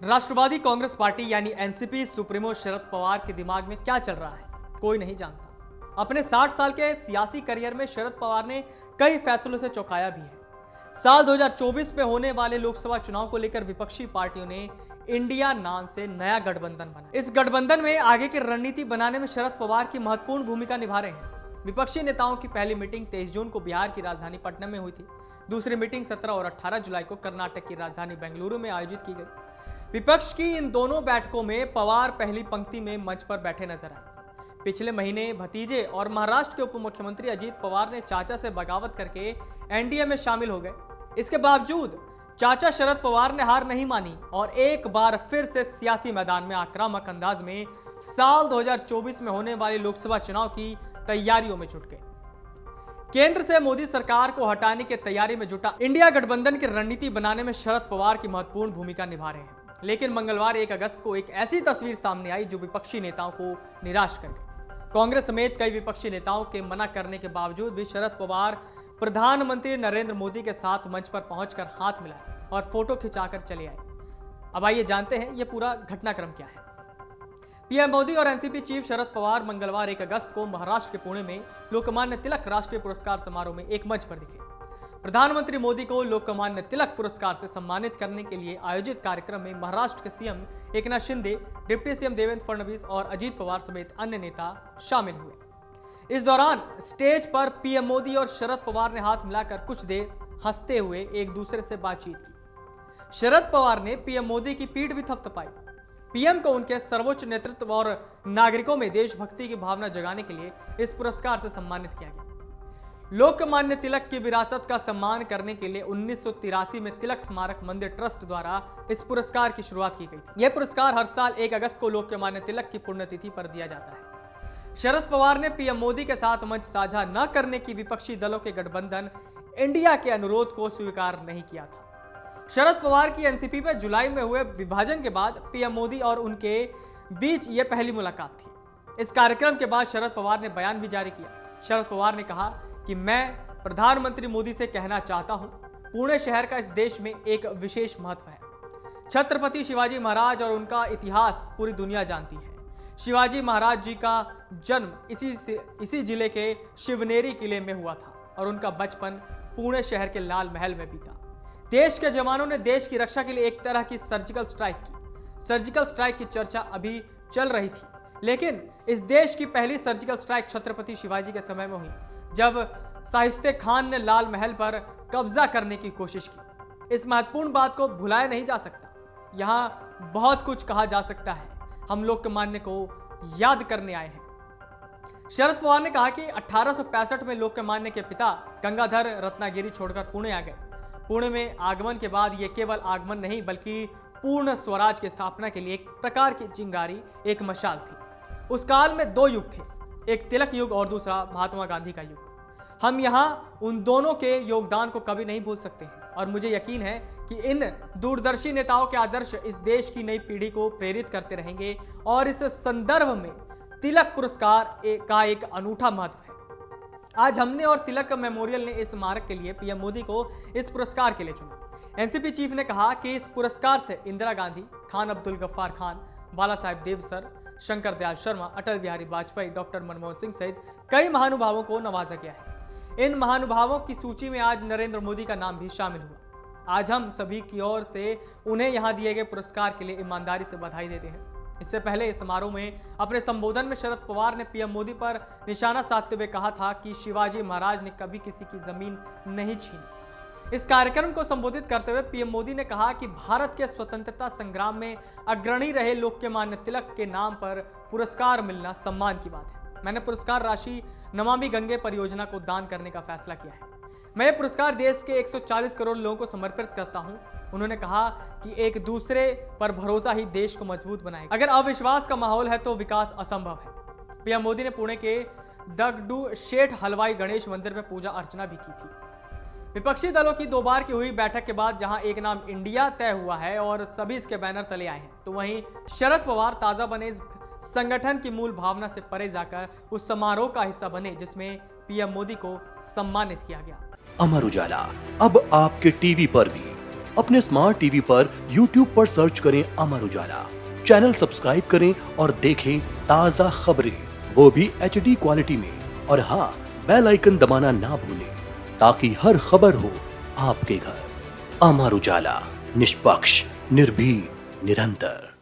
राष्ट्रवादी Congress party यानी NCP supremo Sharad Pawar के दिमाग में क्या चल रहा है कोई नहीं जानता। अपने 60 साल के सियासी करियर में शरद पवार ने कई फैसलों से चौंकाया भी है। साल 2024 में होने वाले लोकसभा चुनाव को लेकर विपक्षी पार्टियों ने इंडिया नाम से नया गठबंधन बना। इस गठबंधन में आगे की रणनीति बनाने में शरद पवार की महत्वपूर्ण भूमिका निभा रहे हैं। विपक्षी नेताओं की पहली मीटिंग 23 जून को बिहार की राजधानी पटना में हुई थी। दूसरी मीटिंग 17 और 18 जुलाई को कर्नाटक की राजधानी बेंगलुरु में आयोजित की गई। विपक्ष की इन दोनों बैठकों में पवार पहली पंक्ति में मंच पर बैठे नजर आए। पिछले महीने भतीजे और महाराष्ट्र के उप मुख्यमंत्री अजीत पवार ने चाचा से बगावत करके एनडीए में शामिल हो गए। इसके बावजूद चाचा शरद पवार ने हार नहीं मानी और एक बार फिर से सियासी मैदान में आक्रामक अंदाज में साल 2024 में होने वाले लोकसभा चुनाव की तैयारियों में जुट गए। केंद्र से मोदी सरकार को हटाने की तैयारी में जुटा इंडिया गठबंधन की रणनीति बनाने में शरद पवार की महत्वपूर्ण भूमिका निभा रहे हैं। लेकिन मंगलवार 1 अगस्त को एक ऐसी तस्वीर सामने आई जो विपक्षी नेताओं को निराश कर गई। कांग्रेस समेत कई विपक्षी नेताओं के मना करने के बावजूद भी शरद पवार प्रधानमंत्री नरेंद्र मोदी के साथ मंच पर पहुंचकर हाथ मिलाए और फोटो खिंचाकर चले आए। अब आइए जानते हैं ये पूरा घटनाक्रम क्या है। पीएम मोदी और एनसीपी चीफ शरद पवार मंगलवार 1 अगस्त को महाराष्ट्र के पुणे में लोकमान्य तिलक राष्ट्रीय पुरस्कार समारोह में एक मंच पर दिखे। प्रधानमंत्री मोदी को लोकमान्य तिलक पुरस्कार से सम्मानित करने के लिए आयोजित कार्यक्रम में महाराष्ट्र के CM Eknath Shinde, deputy CM Devendra Fadnavis और अजीत पवार समेत अन्य नेता शामिल हुए। इस दौरान स्टेज पर पीएम मोदी और शरद पवार ने हाथ मिलाकर कुछ देर हंसते हुए एक दूसरे से बातचीत की। शरद पवार ने पीएम मोदी की पीठ भी थपथपाई। पीएम को उनके सर्वोच्च नेतृत्व और नागरिकों में देशभक्ति की भावना जगाने के लिए इस पुरस्कार से सम्मानित किया गया। लोकमान्य तिलक की विरासत का सम्मान करने के लिए 1983 में तिलक स्मारक मंदिर ट्रस्ट द्वारा इस पुरस्कार की शुरुआत की गई थी। यह पुरस्कार हर साल 1 अगस्त को लोकमान्य तिलक की पुण्यतिथि पर दिया जाता है। शरद पवार ने पीएम मोदी के साथ मंच साझा न करने की विपक्षी दलों के गठबंधन इंडिया के अनुरोध को स्वीकार नहीं किया था। शरद पवार की एनसीपी में जुलाई में हुए विभाजन के बाद पीएम मोदी और उनके बीच यह पहली मुलाकात थी। इस कार्यक्रम के बाद शरद पवार ने बयान भी जारी किया। शरद पवार ने कहा कि मैं प्रधानमंत्री मोदी से कहना चाहता हूं, पुणे शहर का इस देश में एक विशेष महत्व है। छत्रपति शिवाजी महाराज और उनका इतिहास पूरी दुनिया जानती है। शिवाजी महाराज जी का जन्म इसी जिले के शिवनेरी किले में हुआ था और उनका बचपन पुणे शहर के लाल महल में बीता। देश के जवानों ने देश की रक्षा के लिए एक तरह की सर्जिकल स्ट्राइक की। सर्जिकल स्ट्राइक की चर्चा अभी चल रही थी, लेकिन इस देश की पहली सर्जिकल स्ट्राइक छत्रपति शिवाजी के समय में हुई, जब शाहिस्ते खान ने लाल महल पर कब्जा करने की कोशिश की। इस महत्वपूर्ण बात को भुलाया नहीं जा सकता। यहां बहुत कुछ कहा जा सकता है। हम लोकमान्य को याद करने आए हैं। शरद पवार ने कहा कि 1865 में लोकमान्य के पिता गंगाधर रत्नागिरी छोड़कर पुणे आ गए। पुणे में आगमन के बाद यह केवल आगमन नहीं बल्कि पूर्ण स्वराज की स्थापना के लिए एक प्रकार की चिंगारी, एक मशाल थी। उस काल में 2 युग थे, एक तिलक युग और दूसरा महात्मा गांधी का युग। हम यहाँ उन दोनों के योगदान को कभी नहीं भूल सकते हैं और मुझे यकीन है कि इन दूरदर्शी नेताओं के आदर्श इस देश की नई पीढ़ी को प्रेरित करते रहेंगे और इस संदर्भ में तिलक पुरस्कार का एक अनूठा महत्व है। आज हमने और तिलक मेमोरियल ने इस स्मारक के लिए पीएम मोदी को इस पुरस्कार के लिए चुना। एनसीपी चीफ ने कहा कि इस पुरस्कार से इंदिरा गांधी, खान अब्दुल गफ्फार खान, बाला साहेब देवसर, शंकर दयाल शर्मा, अटल बिहारी वाजपेयी, डॉक्टर मनमोहन सिंह सहित कई महानुभावों को नवाजा गया है। इन महानुभावों की सूची में आज नरेंद्र मोदी का नाम भी शामिल हुआ। आज हम सभी की ओर से उन्हें यहां दिए गए पुरस्कार के लिए ईमानदारी से बधाई देते हैं। इससे पहले इस समारोह में अपने संबोधन में शरद पवार ने पीएम मोदी पर निशाना साधते हुए कहा था कि शिवाजी महाराज ने कभी किसी की जमीन नहीं छीनी। इस कार्यक्रम को संबोधित करते हुए पीएम मोदी ने कहा कि भारत के स्वतंत्रता संग्राम में अग्रणी रहे लोकमान्य तिलक के नाम पर पुरस्कार मिलना सम्मान की बात है। मैंने पुरस्कार राशि नमामि गंगे परियोजना को दान करने का फैसला किया है। मैं ये पुरस्कार देश के 140 करोड़ लोगों को समर्पित करता हूं। उन्होंने कहा कि एक दूसरे पर भरोसा ही देश को मजबूत बनाएगा। अगर अविश्वास का माहौल है तो विकास असंभव है। पीएम मोदी ने पुणे के दगडू शेठ हलवाई गणेश मंदिर में पूजा अर्चना भी की थी। विपक्षी दलों की 2 बार की हुई बैठक के बाद जहां एक नाम इंडिया तय हुआ है और सभी इसके बैनर तले आए हैं, तो वहीं शरद पवार ताजा बने इस संगठन की मूल भावना से परे जाकर उस समारोह का हिस्सा बने जिसमें पीएम मोदी को सम्मानित किया गया। अमर उजाला अब आपके टीवी पर भी। अपने स्मार्ट टीवी पर YouTube पर सर्च करें अमर उजाला, चैनल सब्सक्राइब करें और देखें ताजा खबरें, वो भी HD क्वालिटी में। और हाँ, बेल आइकन दबाना ना भूलें ताकि हर खबर हो आपके घर। अमर उजाला, निष्पक्ष, निर्भीक, निरंतर।